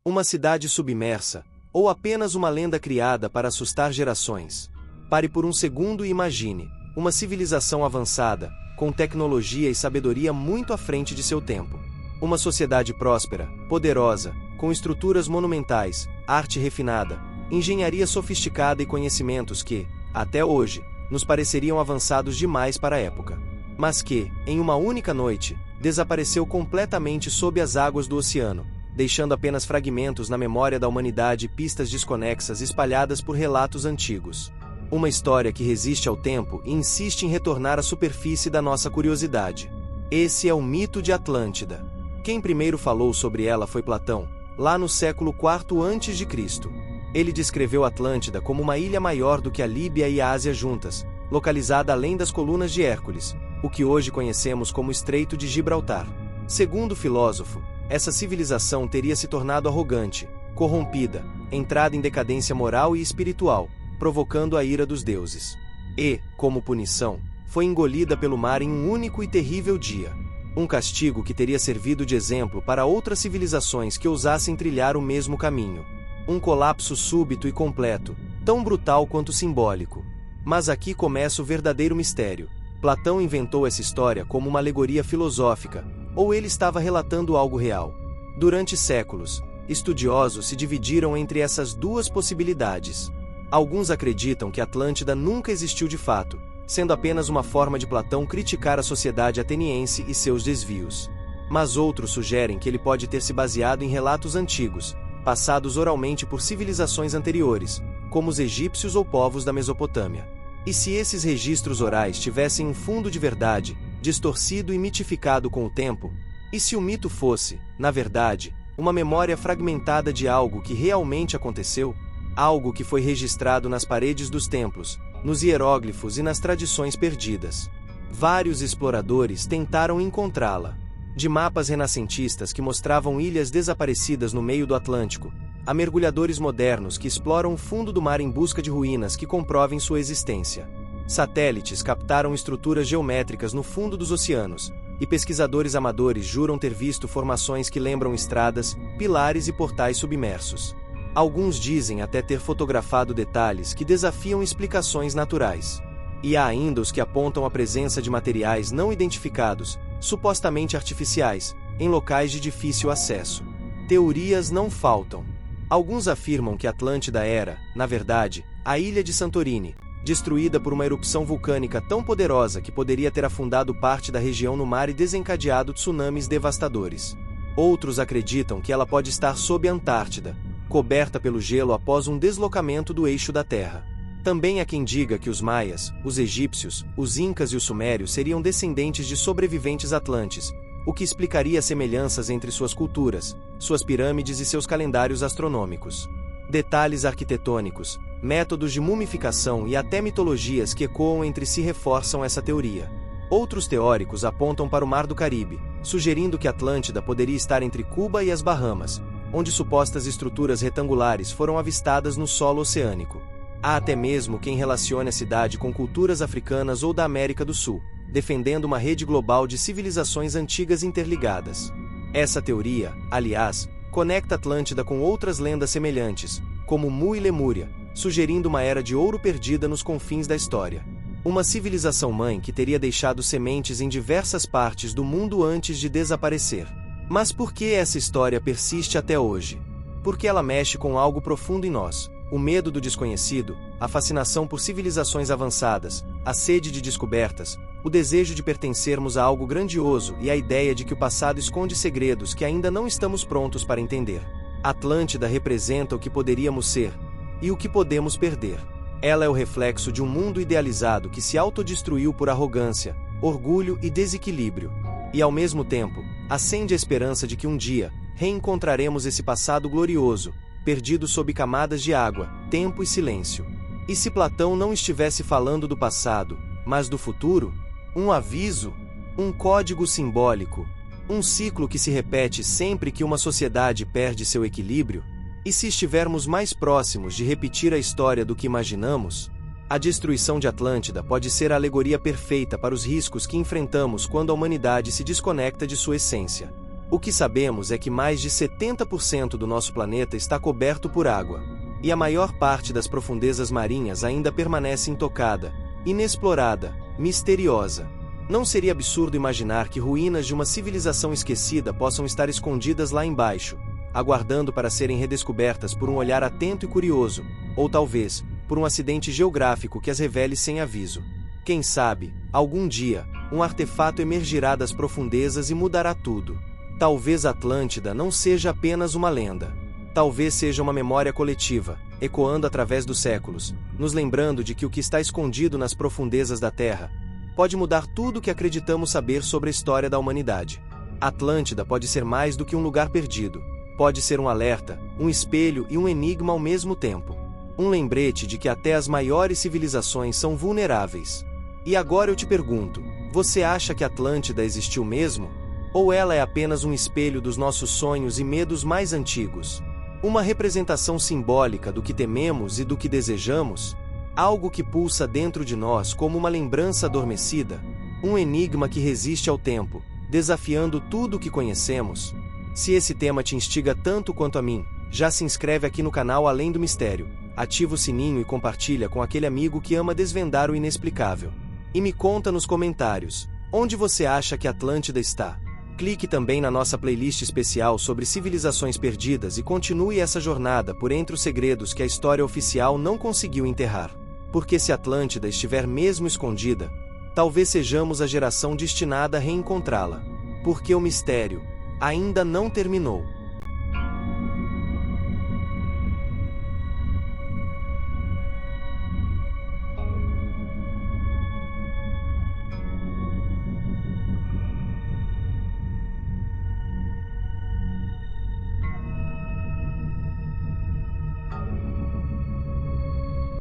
Uma cidade submersa, ou apenas uma lenda criada para assustar gerações? Pare por um segundo e imagine uma civilização avançada, com tecnologia e sabedoria muito à frente de seu tempo. Uma sociedade próspera, poderosa, com estruturas monumentais, arte refinada, engenharia sofisticada e conhecimentos que, até hoje, nos pareceriam avançados demais para a época. Mas que, em uma única noite, desapareceu completamente sob as águas do oceano, deixando apenas fragmentos na memória da humanidade e pistas desconexas espalhadas por relatos antigos. Uma história que resiste ao tempo e insiste em retornar à superfície da nossa curiosidade. Esse é o mito de Atlântida. Quem primeiro falou sobre ela foi Platão, lá no século IV a.C. Ele descreveu Atlântida como uma ilha maior do que a Líbia e a Ásia juntas, localizada além das colunas de Hércules, o que hoje conhecemos como Estreito de Gibraltar. Segundo o filósofo, essa civilização teria se tornado arrogante, corrompida, entrada em decadência moral e espiritual, provocando a ira dos deuses. E, como punição, foi engolida pelo mar em um único e terrível dia. Um castigo que teria servido de exemplo para outras civilizações que ousassem trilhar o mesmo caminho. Um colapso súbito e completo, tão brutal quanto simbólico. Mas aqui começa o verdadeiro mistério. Platão inventou essa história como uma alegoria filosófica, ou ele estava relatando algo real? Durante séculos, estudiosos se dividiram entre essas duas possibilidades. Alguns acreditam que Atlântida nunca existiu de fato, sendo apenas uma forma de Platão criticar a sociedade ateniense e seus desvios. Mas outros sugerem que ele pode ter se baseado em relatos antigos, passados oralmente por civilizações anteriores, como os egípcios ou povos da Mesopotâmia. E se esses registros orais tivessem um fundo de verdade, distorcido e mitificado com o tempo? E se o mito fosse, na verdade, uma memória fragmentada de algo que realmente aconteceu? Algo que foi registrado nas paredes dos templos, nos hieróglifos e nas tradições perdidas. Vários exploradores tentaram encontrá-la. De mapas renascentistas que mostravam ilhas desaparecidas no meio do Atlântico, a mergulhadores modernos que exploram o fundo do mar em busca de ruínas que comprovem sua existência. Satélites captaram estruturas geométricas no fundo dos oceanos, e pesquisadores amadores juram ter visto formações que lembram estradas, pilares e portais submersos. Alguns dizem até ter fotografado detalhes que desafiam explicações naturais. E há ainda os que apontam a presença de materiais não identificados, supostamente artificiais, em locais de difícil acesso. Teorias não faltam. Alguns afirmam que Atlântida era, na verdade, a ilha de Santorini, destruída por uma erupção vulcânica tão poderosa que poderia ter afundado parte da região no mar e desencadeado tsunamis devastadores. Outros acreditam que ela pode estar sob a Antártida, coberta pelo gelo após um deslocamento do eixo da Terra. Também há quem diga que os maias, os egípcios, os incas e os sumérios seriam descendentes de sobreviventes atlantes, o que explicaria semelhanças entre suas culturas, suas pirâmides e seus calendários astronômicos. Detalhes arquitetônicos, métodos de mumificação e até mitologias que ecoam entre si reforçam essa teoria. Outros teóricos apontam para o Mar do Caribe, sugerindo que Atlântida poderia estar entre Cuba e as Bahamas, onde supostas estruturas retangulares foram avistadas no solo oceânico. Há até mesmo quem relacione a cidade com culturas africanas ou da América do Sul, defendendo uma rede global de civilizações antigas interligadas. Essa teoria, aliás, conecta Atlântida com outras lendas semelhantes, como Mu e Lemúria, sugerindo uma era de ouro perdida nos confins da história. Uma civilização-mãe que teria deixado sementes em diversas partes do mundo antes de desaparecer. Mas por que essa história persiste até hoje? Porque ela mexe com algo profundo em nós. O medo do desconhecido, a fascinação por civilizações avançadas, a sede de descobertas, o desejo de pertencermos a algo grandioso e a ideia de que o passado esconde segredos que ainda não estamos prontos para entender. Atlântida representa o que poderíamos ser e o que podemos perder. Ela é o reflexo de um mundo idealizado que se autodestruiu por arrogância, orgulho e desequilíbrio. E ao mesmo tempo, acende a esperança de que um dia reencontraremos esse passado glorioso, perdido sob camadas de água, tempo e silêncio. E se Platão não estivesse falando do passado, mas do futuro? Um aviso? Um código simbólico? Um ciclo que se repete sempre que uma sociedade perde seu equilíbrio? E se estivermos mais próximos de repetir a história do que imaginamos? A destruição de Atlântida pode ser a alegoria perfeita para os riscos que enfrentamos quando a humanidade se desconecta de sua essência. O que sabemos é que mais de 70% do nosso planeta está coberto por água. E a maior parte das profundezas marinhas ainda permanece intocada, inexplorada, misteriosa. Não seria absurdo imaginar que ruínas de uma civilização esquecida possam estar escondidas lá embaixo, aguardando para serem redescobertas por um olhar atento e curioso, ou talvez, por um acidente geográfico que as revele sem aviso. Quem sabe, algum dia, um artefato emergirá das profundezas e mudará tudo. Talvez Atlântida não seja apenas uma lenda. Talvez seja uma memória coletiva, ecoando através dos séculos, nos lembrando de que o que está escondido nas profundezas da Terra pode mudar tudo o que acreditamos saber sobre a história da humanidade. Atlântida pode ser mais do que um lugar perdido. Pode ser um alerta, um espelho e um enigma ao mesmo tempo. Um lembrete de que até as maiores civilizações são vulneráveis. E agora eu te pergunto, você acha que Atlântida existiu mesmo? Ou ela é apenas um espelho dos nossos sonhos e medos mais antigos? Uma representação simbólica do que tememos e do que desejamos? Algo que pulsa dentro de nós como uma lembrança adormecida? Um enigma que resiste ao tempo, desafiando tudo o que conhecemos? Se esse tema te instiga tanto quanto a mim, já se inscreve aqui no canal Além do Mistério, ativa o sininho e compartilha com aquele amigo que ama desvendar o inexplicável. E me conta nos comentários, onde você acha que Atlântida está? Clique também na nossa playlist especial sobre civilizações perdidas e continue essa jornada por entre os segredos que a história oficial não conseguiu enterrar. Porque se Atlântida estiver mesmo escondida, talvez sejamos a geração destinada a reencontrá-la. Porque o mistério ainda não terminou.